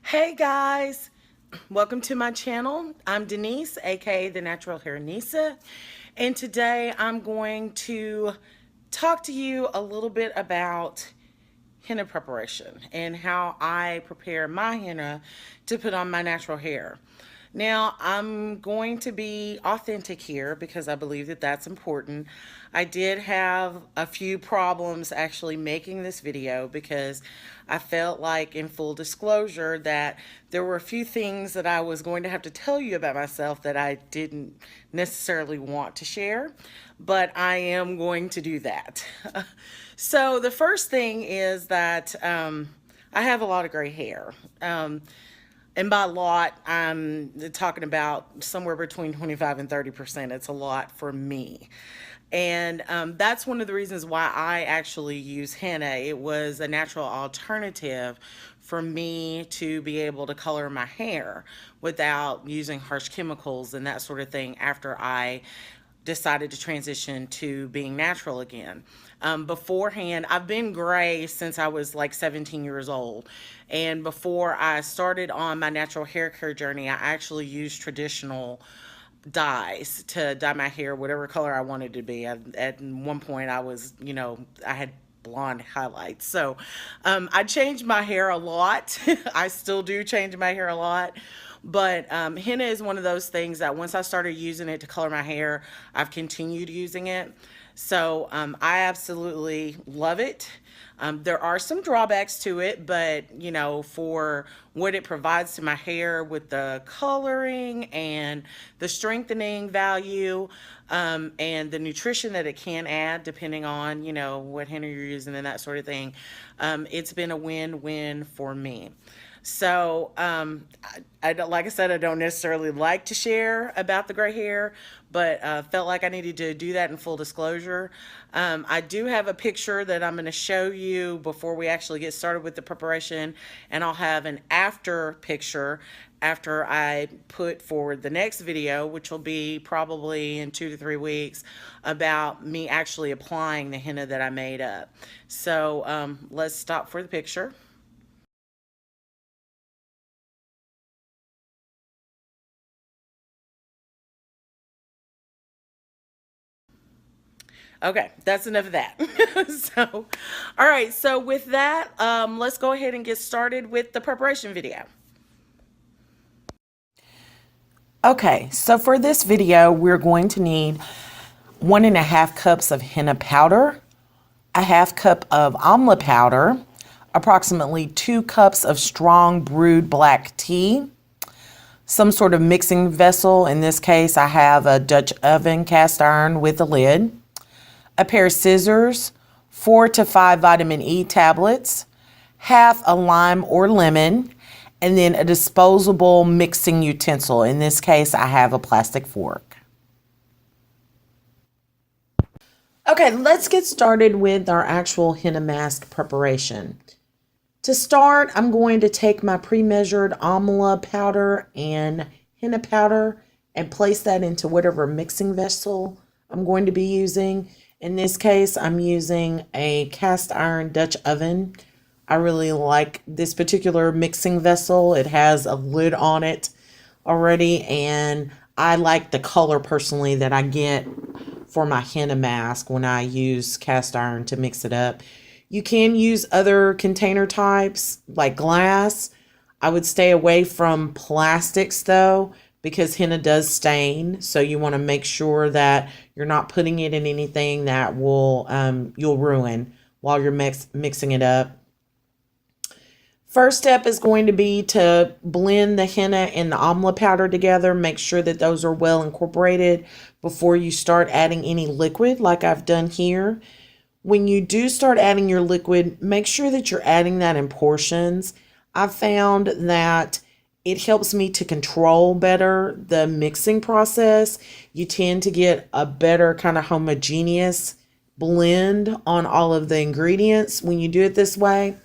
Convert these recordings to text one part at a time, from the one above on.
Hey guys, welcome to my channel. I'm Denyse, aka the Natural Hair Nysa, and today I'm going to talk to you a little bit about henna preparation and how I prepare my henna to put on my natural hair. Now, I'm going to be authentic here because I believe that that's important. I did have a few problems actually making this video because I felt like, in full disclosure, that there were a few things that I was going to have to tell you about myself that I didn't necessarily want to share, but I am going to do that. So the first thing is that I have a lot of gray hair. And by a lot, I'm talking about somewhere between 25 and 30%. It's a lot for me. And that's one of the reasons why I actually use henna. It was a natural alternative for me to be able to color my hair without using harsh chemicals and that sort of thing after I decided to transition to being natural again. Beforehand, I've been gray since I was like 17 years old. And before I started on my natural hair care journey, I actually used traditional dyes to dye my hair whatever color I wanted to be. At one point, I was, I had blonde highlights. So I changed my hair a lot. I still do change my hair a lot. But henna is one of those things that once I started using it to color my hair, I've continued using it. So I absolutely love it. There are some drawbacks to it, but for what it provides to my hair with the coloring and the strengthening value, and the nutrition that it can add depending on, what henna you're using and that sort of thing, it's been a win-win for me. So, I don't, like I said, I don't necessarily like to share about the gray hair, but felt like I needed to do that in full disclosure. I do have a picture that I'm going to show you before we actually get started with the preparation, and I'll have an after picture after I put forward the next video, which will be probably in 2 to 3 weeks, about me actually applying the henna that I made up. So let's stop for the picture. Okay, that's enough of that. So, all right, so with that, let's go ahead and get started with the preparation video. Okay, so for this video, we're going to need 1.5 cups of henna powder, a half cup of amla powder, approximately 2 cups of strong brewed black tea, some sort of mixing vessel. In this case, I have a Dutch oven cast iron with a lid, a pair of scissors, 4 to 5 vitamin E tablets, half a lime or lemon, and then a disposable mixing utensil. In this case, I have a plastic fork. Okay, let's get started with our actual henna mask preparation. To start, I'm going to take my pre-measured amla powder and henna powder and place that into whatever mixing vessel I'm going to be using. In this case, I'm using a cast iron Dutch oven. I really like this particular mixing vessel. It has a lid on it already, and I like the color personally that I get for my henna mask when I use cast iron to mix it up. You can use other container types like glass. I would stay away from plastics though, because henna does stain. So you want to make sure that you're not putting it in anything that will you'll ruin while you're mixing it up. First step is going to be to blend the henna and the amla powder together. Make sure that those are well incorporated before you start adding any liquid like I've done here. When you do start adding your liquid, make sure that you're adding that in portions. I've found that it helps me to control better the mixing process. You tend to get a better kind of homogeneous blend on all of the ingredients when you do it this way.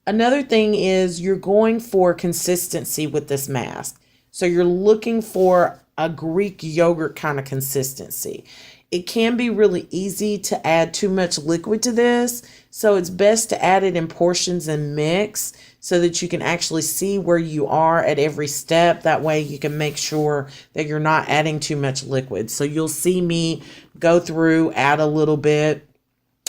Another thing is you're going for consistency with this mask. So you're looking for a Greek yogurt kind of consistency. It can be really easy to add too much liquid to this, so it's best to add it in portions and mix so that you can actually see where you are at every step. That way you can make sure that you're not adding too much liquid. So you'll see me go through, add a little bit,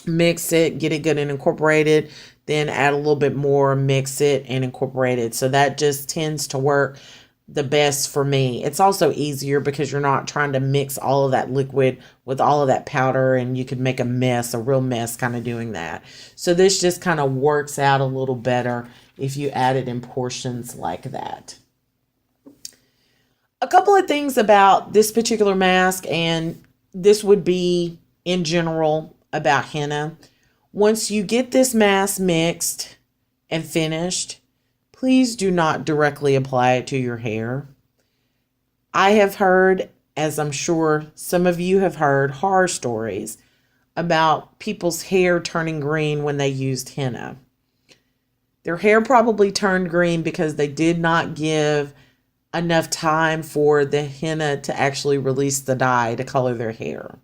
mix it, get it good and incorporated, then add a little bit more, mix it and incorporate it. So that just tends to work the best for me. It's also easier because you're not trying to mix all of that liquid with all of that powder, and you could make a mess, a real mess kind of doing that. So this just kind of works out a little better if you add it in portions like that. A couple of things about this particular mask, and this would be in general about henna. Once you get this mask mixed and finished, please do not directly apply it to your hair. I have heard, as I'm sure some of you have heard, horror stories about people's hair turning green when they used henna. Their hair probably turned green because they did not give enough time for the henna to actually release the dye to color their hair.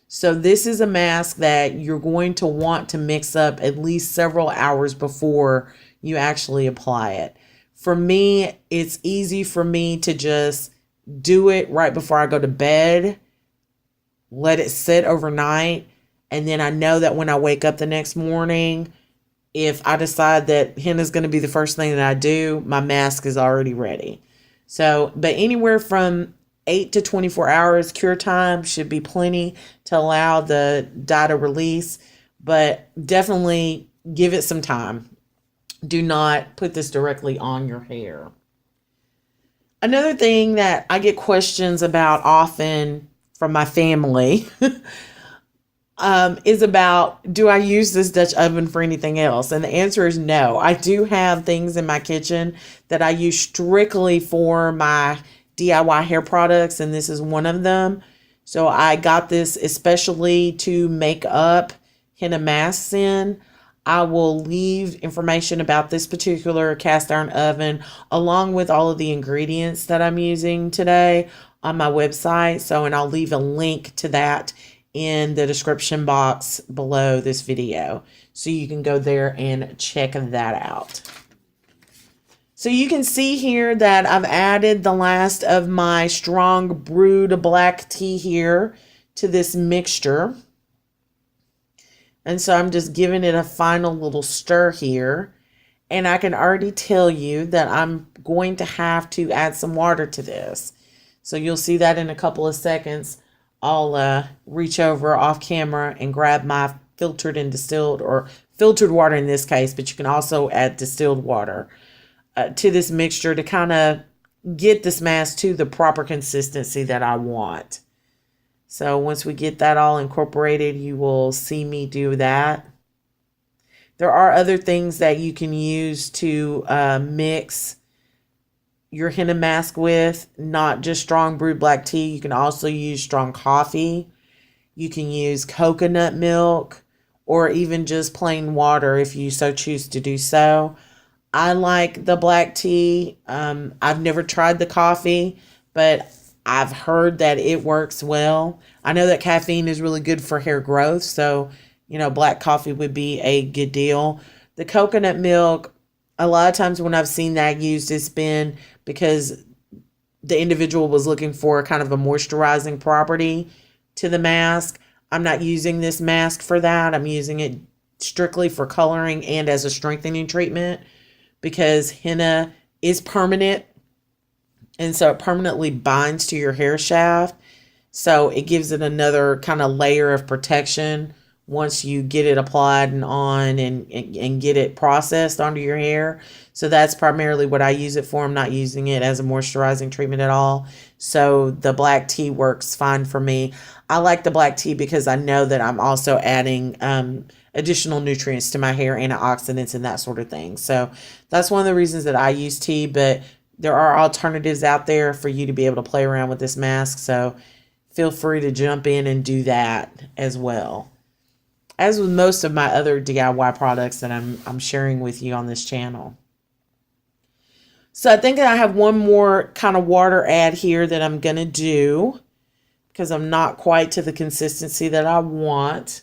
So this is a mask that you're going to want to mix up at least several hours before you actually apply it. For me, it's easy for me to just do it right before I go to bed, let it sit overnight, and then I know that when I wake up the next morning, if I decide that henna is going to be the first thing that I do, my mask is already ready. So, but anywhere from 8 to 24 hours cure time should be plenty to allow the dye to release, but definitely give it some time. Do not put this directly on your hair. Another thing that I get questions about often from my family is about, do I use this Dutch oven for anything else? And the answer is no. I do have things in my kitchen that I use strictly for my DIY hair products, and this is one of them. So I got this especially to make up henna masks in. I will leave information about this particular cast iron oven along with all of the ingredients that I'm using today on my website. So, and I'll leave a link to that in the description box below this video, so you can go there and check that out. So you can see here that I've added the last of my strong brewed black tea here to this mixture. And so I'm just giving it a final little stir here. And I can already tell you that I'm going to have to add some water to this. So you'll see that in a couple of seconds. I'll reach over off camera and grab my filtered and distilled, or filtered water in this case, but you can also add distilled water to this mixture to kind of get this mask to the proper consistency that I want. So once we get that all incorporated, you will see me do that. There are other things that you can use to mix your henna mask with, not just strong brewed black tea. You can also use strong coffee. You can use coconut milk, or even just plain water if you so choose to do so. I like the black tea. I've never tried the coffee, but I've heard that it works well. I know that caffeine is really good for hair growth, so, you know, black coffee would be a good deal. The coconut milk, a lot of times when I've seen that used, it's been because the individual was looking for kind of a moisturizing property to the mask. I'm not using this mask for that. I'm using it strictly for coloring and as a strengthening treatment, because henna is permanent, and so it permanently binds to your hair shaft. So it gives it another kind of layer of protection once you get it applied and on and get it processed onto your hair. So that's primarily what I use it for. I'm not using it as a moisturizing treatment at all. So the black tea works fine for me. I like the black tea because I know that I'm also adding additional nutrients to my hair, antioxidants and that sort of thing. So that's one of the reasons that I use tea, but there are alternatives out there for you to be able to play around with this mask. So feel free to jump in and do that as well, as with most of my other DIY products that I'm sharing with you on this channel. So I think I have one more kind of water add here that I'm going to do, because I'm not quite to the consistency that I want.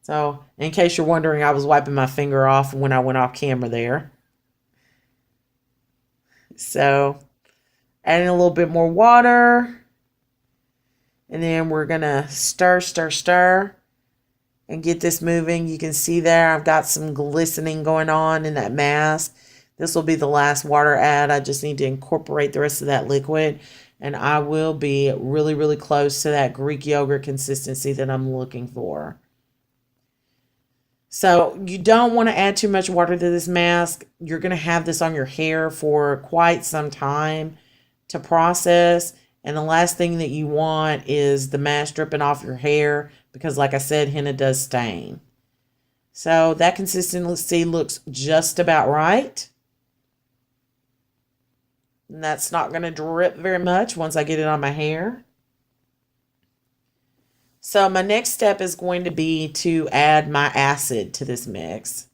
So in case you're wondering, I was wiping my finger off when I went off camera there. So adding a little bit more water. And then we're going to stir, stir, stir and get this moving. You can see there I've got some glistening going on in that mask. This will be the last water add. I just need to incorporate the rest of that liquid. And I will be really, really close to that Greek yogurt consistency that I'm looking for. So you don't want to add too much water to this mask. You're going to have this on your hair for quite some time to process. And the last thing that you want is the mask dripping off your hair because, like I said, henna does stain. So that consistency looks just about right. And that's not going to drip very much once I get it on my hair. So my next step is going to be to add my acid to this mix.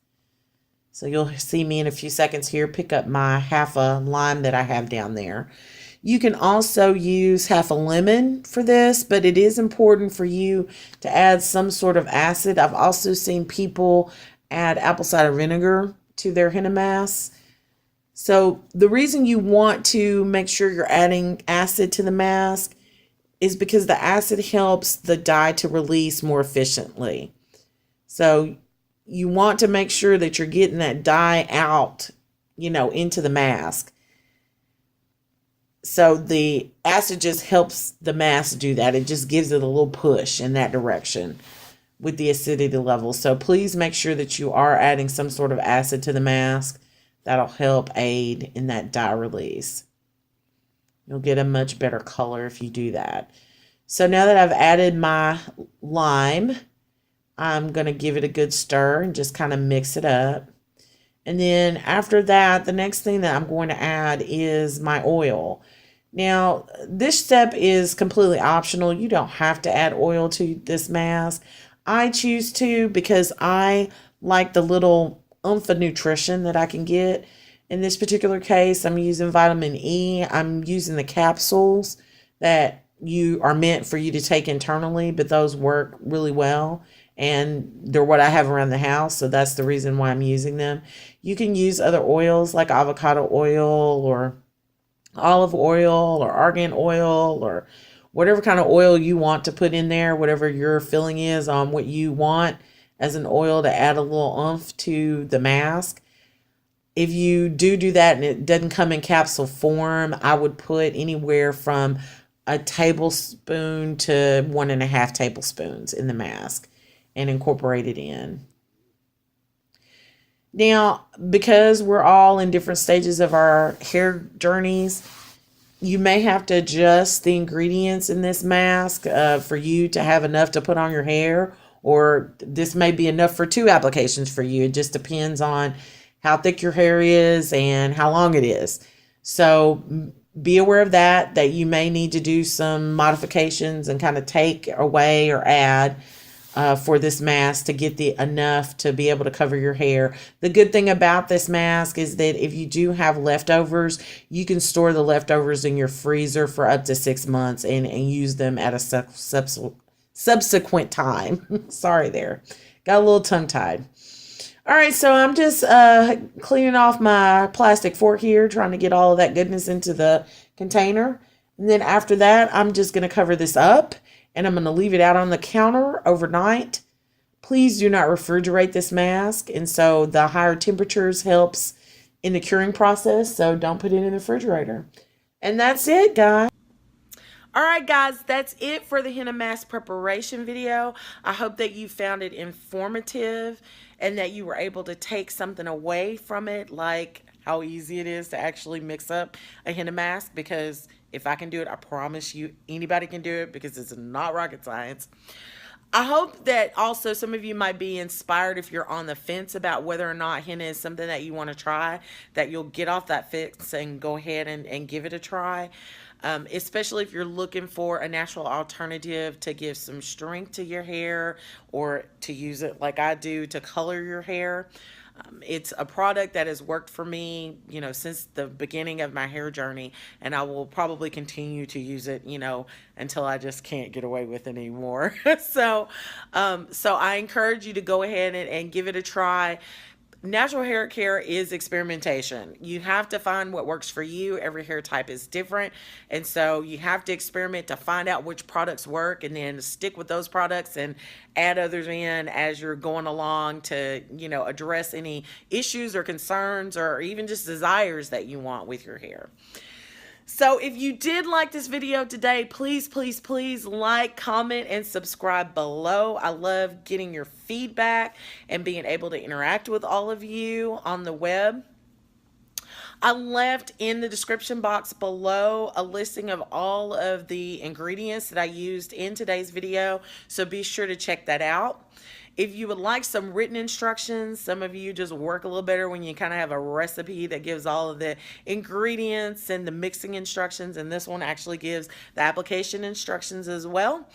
So you'll see me in a few seconds here pick up my half a lime that I have down there. You can also use half a lemon for this, but it is important for you to add some sort of acid. I've also seen people add apple cider vinegar to their henna masks. So the reason you want to make sure you're adding acid to the mask is because the acid helps the dye to release more efficiently. So you want to make sure that you're getting that dye out, into the mask. So the acid just helps the mask do that. It just gives it a little push in that direction with the acidity level. So please make sure that you are adding some sort of acid to the mask. That'll help aid in that dye release. You'll get a much better color if you do that. So now that I've added my lime, I'm going to give it a good stir and just kind of mix it up. And then after that, the next thing that I'm going to add is my oil. Now, this step is completely optional. You don't have to add oil to this mask. I choose to because I like the little oomph of nutrition that I can get. In this particular case, I'm using vitamin E. I'm using the capsules that are meant for you to take internally, but those work really well. And they're what I have around the house, so that's the reason why I'm using them. You can use other oils like avocado oil or olive oil or argan oil or whatever kind of oil you want to put in there, whatever your filling is on what you want as an oil to add a little oomph to the mask. If you do that and it doesn't come in capsule form, I would put anywhere from a tablespoon to 1.5 tablespoons in the mask and incorporate it in. Now, because we're all in different stages of our hair journeys, you may have to adjust the ingredients in this mask for you to have enough to put on your hair, or this may be enough for 2 applications for you. It just depends on how thick your hair is and how long it is. So be aware of that you may need to do some modifications and kind of take away or add for this mask to get enough to be able to cover your hair. The good thing about this mask is that if you do have leftovers, you can store the leftovers in your freezer for up to 6 months and use them at a subsequent time. Sorry there. Got a little tongue-tied. All right, so I'm just cleaning off my plastic fork here, trying to get all of that goodness into the container. And then after that, I'm just going to cover this up and I'm going to leave it out on the counter overnight. Please do not refrigerate this mask. And so the higher temperatures helps in the curing process. So don't put it in the refrigerator. And that's it, guys. All right, guys, that's it for the henna mask preparation video. I hope that you found it informative and that you were able to take something away from it, like how easy it is to actually mix up a henna mask, because if I can do it, I promise you anybody can do it, because it's not rocket science. I hope that also some of you might be inspired if you're on the fence about whether or not henna is something that you want to try, that you'll get off that fence and go ahead and give it a try. Especially if you're looking for a natural alternative to give some strength to your hair, or to use it like I do to color your hair. It's a product that has worked for me, since the beginning of my hair journey, and I will probably continue to use it, until I just can't get away with it anymore. So I encourage you to go ahead and give it a try. natural hair care is experimentation. You have to find what works for you. Every hair type is different. And so you have to experiment to find out which products work, and then stick with those products and add others in as you're going along to, address any issues or concerns or even just desires that you want with your hair. So if you did like this video today, please, please, please like, comment, and subscribe below. I love getting your feedback and being able to interact with all of you on the web. I left in the description box below a listing of all of the ingredients that I used in today's video, so be sure to check that out. If you would like some written instructions, some of you just work a little better when you kind of have a recipe that gives all of the ingredients and the mixing instructions, and this one actually gives the application instructions as well.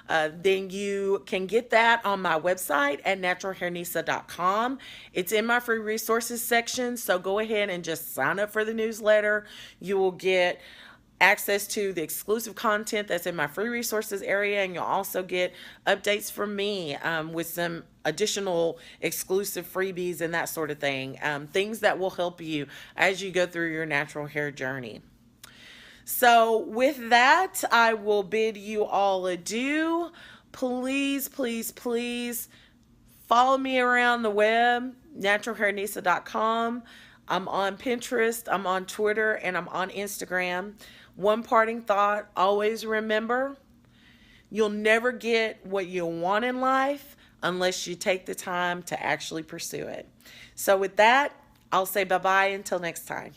Then you can get that on my website at naturalhairnysa.com. It's in my free resources section, so go ahead and just sign up for the newsletter. You will get access to the exclusive content that's in my free resources area, and you'll also get updates from me with some additional exclusive freebies and that sort of thing, things that will help you as you go through your natural hair journey. So with that, I will bid you all adieu. Please, please, please follow me around the web, naturalhairnysa.com. I'm on Pinterest, I'm on Twitter, and I'm on Instagram. One parting thought, always remember, you'll never get what you want in life unless you take the time to actually pursue it. So with that, I'll say bye-bye until next time.